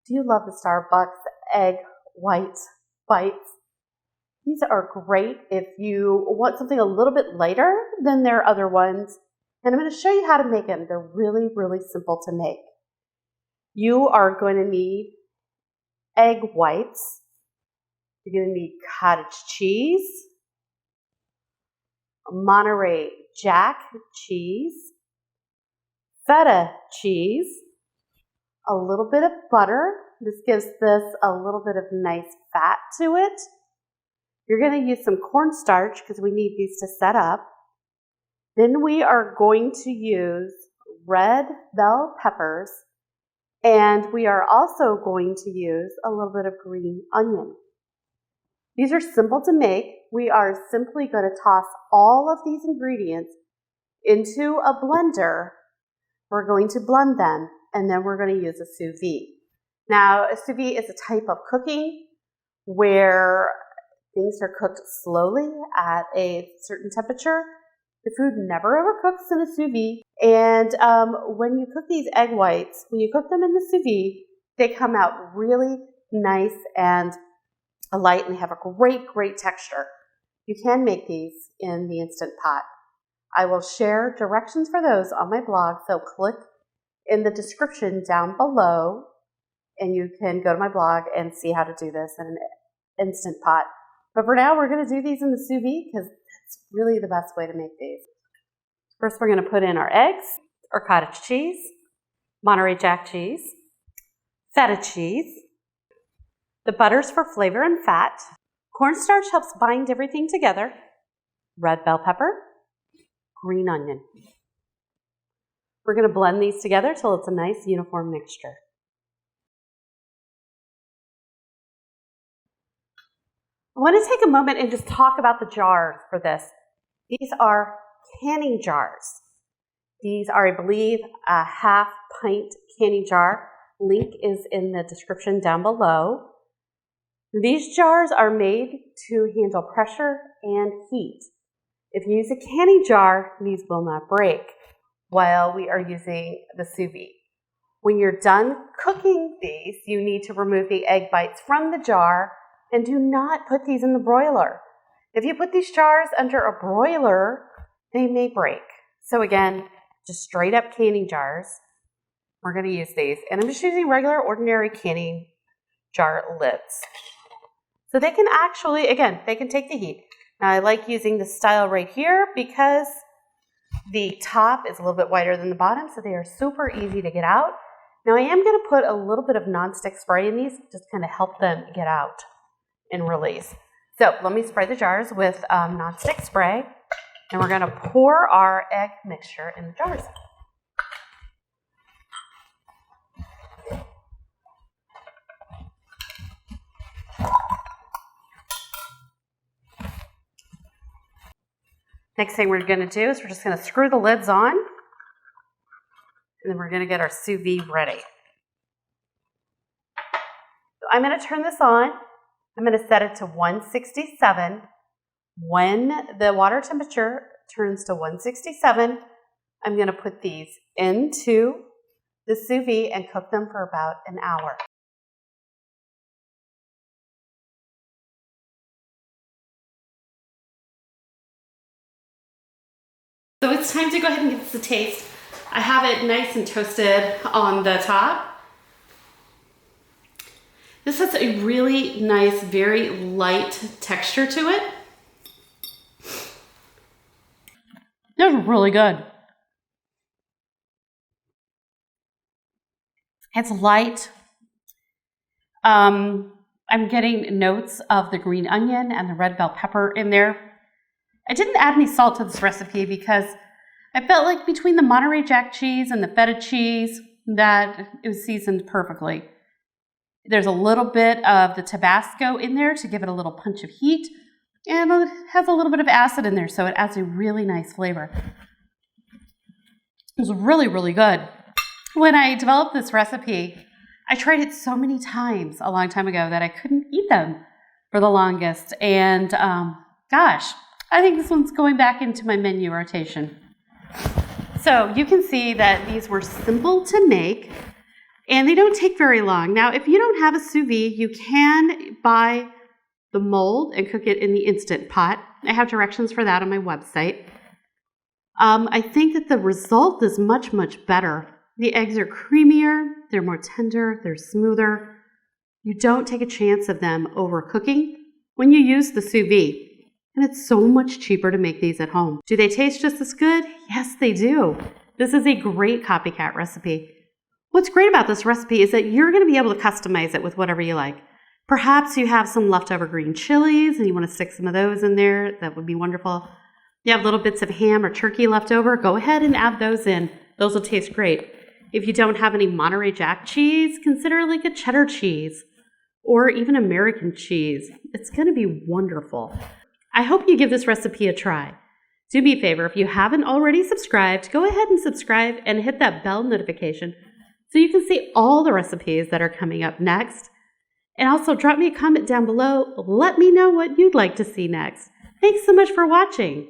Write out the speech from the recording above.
Do you love the Starbucks egg white bites? These are great if you want something a little bit lighter than their other ones. And I'm going to show you how to make them. They're really, really simple to make. You are going to need egg whites. You're going to need cottage cheese, Monterey Jack cheese, feta cheese, a little bit of butter. This gives this a little bit of nice fat to it. You're going to use some cornstarch because we need these to set up. Then we are going to use red bell peppers, and we are also going to use a little bit of green onion. These are simple to make. We are simply going to toss all of these ingredients into a blender. We're going to blend them, and then we're going to use a sous vide. Now, a sous vide is a type of cooking where things are cooked slowly at a certain temperature. The food never ever cooks in a sous vide. And when you cook these egg whites, when you cook them in the sous vide, they come out really nice and light, and they have a great, great texture. You can make these in the Instant Pot. I will share directions for those on my blog, so click in the description down below, and you can go to my blog and see how to do this in an Instant Pot. But for now, we're going to do these in the sous vide because it's really the best way to make these. First, we're going to put in our eggs, our cottage cheese, Monterey Jack cheese, feta cheese, the butters for flavor and fat. Cornstarch helps bind everything together. Red bell pepper, green onion. We're going to blend these together till it's a nice uniform mixture. I want to take a moment and just talk about the jars for this. These are canning jars. These are, I believe, a half pint canning jar. Link is in the description down below. These jars are made to handle pressure and heat. If you use a canning jar, these will not break while we are using the sous vide. When you're done cooking these, you need to remove the egg bites from the jar and do not put these in the broiler. If you put these jars under a broiler, they may break. So again, just straight up canning jars. We're going to use these. And I'm just using regular, ordinary canning jar lids. So they can actually, again, they can take the heat. Now I like using this style right here because the top is a little bit wider than the bottom, so they are super easy to get out. Now I am going to put a little bit of nonstick spray in these, just kind of help them get out and release. So let me spray the jars with nonstick spray, and we're going to pour our egg mixture in the jars. Next thing we're going to do is we're just going to screw the lids on, and then we're going to get our sous vide ready. So I'm going to turn this on. I'm going to set it to 167. When the water temperature turns to 167, I'm going to put these into the sous vide and cook them for about an hour. So it's time to go ahead and give this a taste. I have it nice and toasted on the top. This has a really nice, very light texture to it. It's really good. It's light. I'm getting notes of the green onion and the red bell pepper in there. I didn't add any salt to this recipe because I felt like between the Monterey Jack cheese and the feta cheese that it was seasoned perfectly. There's a little bit of the Tabasco in there to give it a little punch of heat, and it has a little bit of acid in there, so it adds a really nice flavor. It was really, really good. When I developed this recipe, I tried it so many times a long time ago that I couldn't eat them for the longest, and gosh, I think this one's going back into my menu rotation. So you can see that these were simple to make. And they don't take very long. Now, if you don't have a sous vide, you can buy the mold and cook it in the Instant Pot. I have directions for that on my website. I think that the result is much, much better. The eggs are creamier, they're more tender, they're smoother. You don't take a chance of them overcooking when you use the sous vide. And it's so much cheaper to make these at home. Do they taste just as good? Yes, they do. This is a great copycat recipe. What's great about this recipe is that you're going to be able to customize it with whatever you like. Perhaps you have some leftover green chilies and you want to stick some of those in there. That would be wonderful. You have little bits of ham or turkey left over. Go ahead and add those in. Those will taste great. If you don't have any Monterey Jack cheese, consider like a cheddar cheese or even American cheese. It's going to be wonderful. I hope you give this recipe a try. Do me a favor, if you haven't already subscribed, go ahead and subscribe and hit that bell notification so you can see all the recipes that are coming up next. And also drop me a comment down below. Let me know what you'd like to see next. Thanks so much for watching.